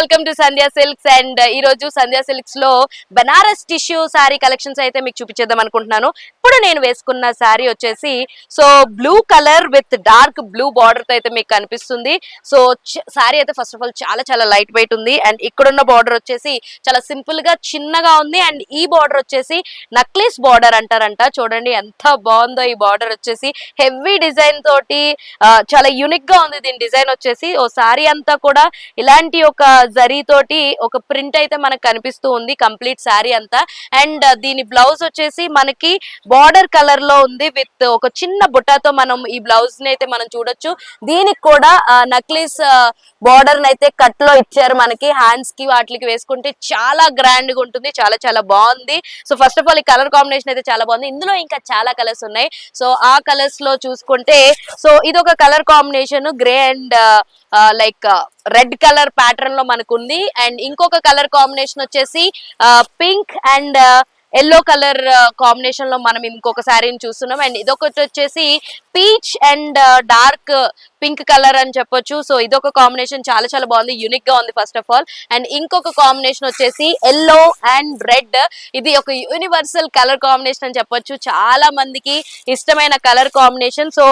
Welcome to Sandhya silks and ఈ రోజు సంధ్యా silks లో బనారస్ టిష్యూ సారీ కలెక్షన్స్ అయితే మీకు చూపించేద్దాం అనుకుంటున్నాను. ఇప్పుడు నేను వేసుకున్న సారీ వచ్చేసి so blue colour with dark blue border తో అయితే మీకు కనిపిస్తుంది. సో సారీ అయితే ఫస్ట్ ఆఫ్ ఆల్ చాలా చాలా లైట్ వెయిట్ ఉంది అండ్ ఇక్కడున్న బార్డర్ వచ్చేసి చాలా సింపుల్ గా చిన్నగా ఉంది అండ్ ఈ బార్డర్ వచ్చేసి నక్లీస్ బార్డర్ అంటారంట. చూడండి ఎంత బాగుందో ఈ బార్డర్ వచ్చేసి హెవీ డిజైన్ తోటి చాలా యూనిక్ గా ఉంది దీని డిజైన్ వచ్చేసి. ఓ సారీ అంతా కూడా ఇలాంటి ఒక జరీ తోటి ఒక ప్రింట్ అయితే మనకు కనిపిస్తూ ఉంది కంప్లీట్ సారీ అంతా. అండ్ దీని బ్లౌజ్ వచ్చేసి మనకి బార్డర్ కలర్ లో ఉంది విత్ ఒక చిన్న బుట్టాతో మనం ఈ బ్లౌజ్ ని అయితే మనం చూడొచ్చు. దీనికి కూడా నక్లీస్ బార్డర్ అయితే కట్ లో ఇచ్చారు మనకి. హ్యాండ్స్ కి వాటికి వేసుకుంటే చాలా గ్రాండ్ గా ఉంటుంది, చాలా చాలా బాగుంది. సో ఫస్ట్ ఆఫ్ ఆల్ ఈ కలర్ కాంబినేషన్ అయితే చాలా బాగుంది. ఇందులో ఇంకా చాలా కలర్స్ ఉన్నాయి. సో ఆ కలర్స్ లో చూసుకుంటే సో ఇది ఒక colour combination grey and like red colour pattern లో మనకు ఉంది. అండ్ ఇంకొక కలర్ కాంబినేషన్ వచ్చేసి pink and yellow colour combination లో మనం ఇంకొక శారీని చూస్తున్నాం. అండ్ ఇదొకటి వచ్చేసి peach and dark pink colour అని చెప్పొచ్చు. సో ఇదొక కాంబినేషన్ చాలా చాలా బాగుంది, యూనిక్ గా ఉంది ఫస్ట్ ఆఫ్ ఆల్. అండ్ ఇంకొక కాంబినేషన్ వచ్చేసి ఎల్లో అండ్ రెడ్. ఇది ఒక యూనివర్సల్ కలర్ కాంబినేషన్ అని చెప్పొచ్చు, చాలా మందికి ఇష్టమైన కలర్ కాంబినేషన్. సో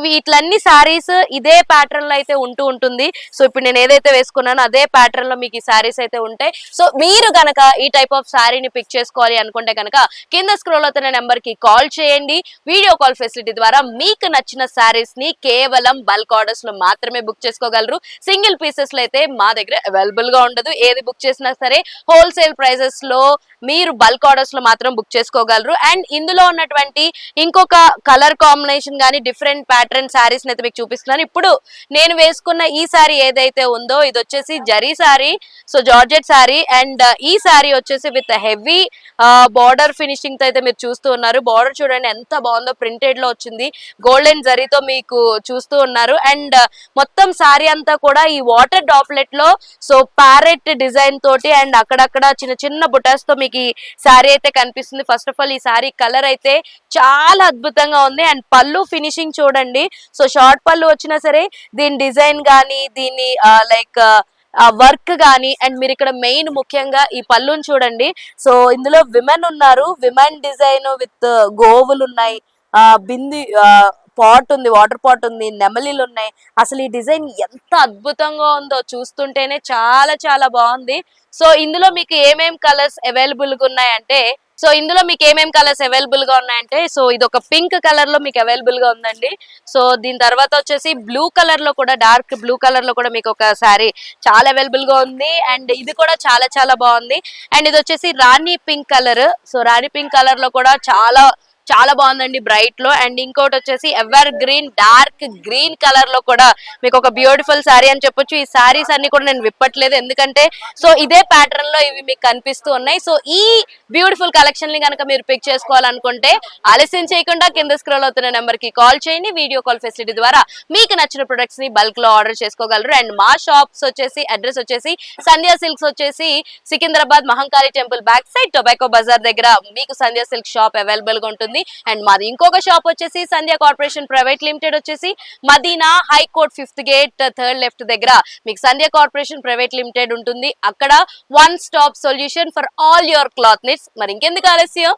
వీటిలన్నీ సారీస్ ఇదే ప్యాటర్న్ లో అయితే ఉంటూ ఉంటుంది. సో ఇప్పుడు నేను ఏదైతే వేసుకున్నానో అదే ప్యాటర్న్ లో మీకు ఈ సారీస్ అయితే ఉంటాయి. సో మీరు గనక ఈ టైప్ ఆఫ్ సారీని పిక్ చేసుకోవాలి అనుకుంటే కనుక కింద స్క్రోల్ అవుతున్న నెంబర్ కి కాల్ చేయండి. వీడియో కాల్ ఫెసిలిటీ ద్వారా మీకు నచ్చిన సారీస్ ని కేవలం బల్క్ ఆర్డర్స్ లో మాత్రమే బుక్ చేసుకోగలరు. సింగిల్ పీసెస్ లో అయితే మా దగ్గర అవైలబుల్ గా ఉండదు. ఏది బుక్ చేసినా సరే హోల్సేల్ ప్రైజెస్ లో మీరు బల్క్ ఆర్డర్స్ లో మాత్రం బుక్ చేసుకోగలరు. అండ్ ఇందులో ఉన్నటువంటి ఇంకొక కలర్ కాంబినేషన్ గానీ డిఫరెంట్ ప్యాటర్న్ సారీస్ అయితే మీకు చూపిస్తున్నాను. ఇప్పుడు నేను వేసుకున్న ఈ సారీ ఏదైతే ఉందో ఇది వచ్చేసి zari sorry, so georgette sorry. And ఈ సారీ వచ్చేసి విత్ హెవీ బార్డర్ ఫినిషింగ్ తో అయితే మీరు చూస్తూ ఉన్నారు. బార్డర్ చూడండి ఎంత బాగుందో, ప్రింటెడ్ లో వచ్చింది, గోల్డెన్ జరీతో మీకు చూస్తూ ఉన్నారు. అండ్ మొత్తం సారీ అంతా కూడా ఈ వాటర్ డాప్లెట్ లో సో ప్యారెట్ డిజైన్ తోటి అండ్ అక్కడక్కడ చిన్న చిన్న బుటాస్ తో మీకు ఈ సారీ అయితే కనిపిస్తుంది. ఫస్ట్ ఆఫ్ ఆల్ ఈ సారీ కలర్ అయితే చాలా అద్భుతంగా ఉంది. అండ్ పళ్ళు ఫినిషింగ్ చూడండి, సో షార్ట్ పళ్ళు వచ్చినా సరే దీని డిజైన్ గానీ దీని లైక్ వర్క్ గానీ అండ్ మీరు ఇక్కడ మెయిన్ ముఖ్యంగా ఈ పళ్ళుని చూడండి. సో ఇందులో విమెన్ ఉన్నారు, విమెన్ డిజైన్ విత్ గోవులు ఉన్నాయి, బింది పాట్ ఉంది, వాటర్ పాట్ ఉంది, నెమలీలు ఉన్నాయి. అసలు ఈ డిజైన్ ఎంత అద్భుతంగా ఉందో చూస్తుంటేనే చాలా చాలా బాగుంది. సో ఇందులో మీకు ఏమేం కలర్స్ అవైలబుల్ గా ఉన్నాయంటే సో ఇది ఒక పింక్ కలర్ లో మీకు అవైలబుల్ గా ఉందండి. సో దీని తర్వాత వచ్చేసి బ్లూ కలర్ లో కూడా, డార్క్ బ్లూ కలర్ లో కూడా మీకు ఒక సారీ చాలా అవైలబుల్ గా ఉంది. అండ్ ఇది కూడా చాలా చాలా బాగుంది. అండ్ ఇది వచ్చేసి రాణి పింక్ కలర్. సో రాణి పింక్ కలర్ లో కూడా చాలా చాలా బాగుందండి, బ్రైట్ లో. అండ్ ఇంకోటి వచ్చేసి ever green dark green colour లో కూడా మీకు ఒక బ్యూటిఫుల్ సారీ అని చెప్పొచ్చు. ఈ సారీస్ అన్ని కూడా నేను విప్పట్లేదు ఎందుకంటే సో ఇదే ప్యాటర్న్ లో ఇవి మీకు కనిపిస్తూ ఉన్నాయి. సో ఈ బ్యూటిఫుల్ కలెక్షన్ ని కనుక మీరు పిక్ చేసుకోవాలనుకుంటే ఆలస్యం చేయకుండా కింద స్క్రోల్ అవుతున్న నెంబర్ కి కాల్ చేయండి. వీడియో కాల్ ఫెసిలిటీ ద్వారా మీకు నచ్చిన ప్రొడక్ట్స్ ని బల్క్ లో ఆర్డర్ చేసుకోగలరు. అండ్ మా షాప్స్ వచ్చేసి అడ్రస్ వచ్చేసి సంధ్యా సిల్క్స్ వచ్చేసి Secunderabad Mahankali temple back side tobacco Bazaar దగ్గర మీకు సంధ్యా సిల్క్ షాప్ అవైలబుల్ గా ఉంటుంది. అండ్ మాది ఇంకొక షాప్ వచ్చేసి సంధ్యా కార్పొరేషన్ ప్రైవేట్ లిమిటెడ్ వచ్చేసి Madina high court 5th gate 3rd left దగ్గర మీకు సంధ్యా కార్పొరేషన్ ప్రైవేట్ లిమిటెడ్ ఉంటుంది. అక్కడ one stop solution for all your cloth needs. మరి ఇంకెందుకు ఆలస్యం,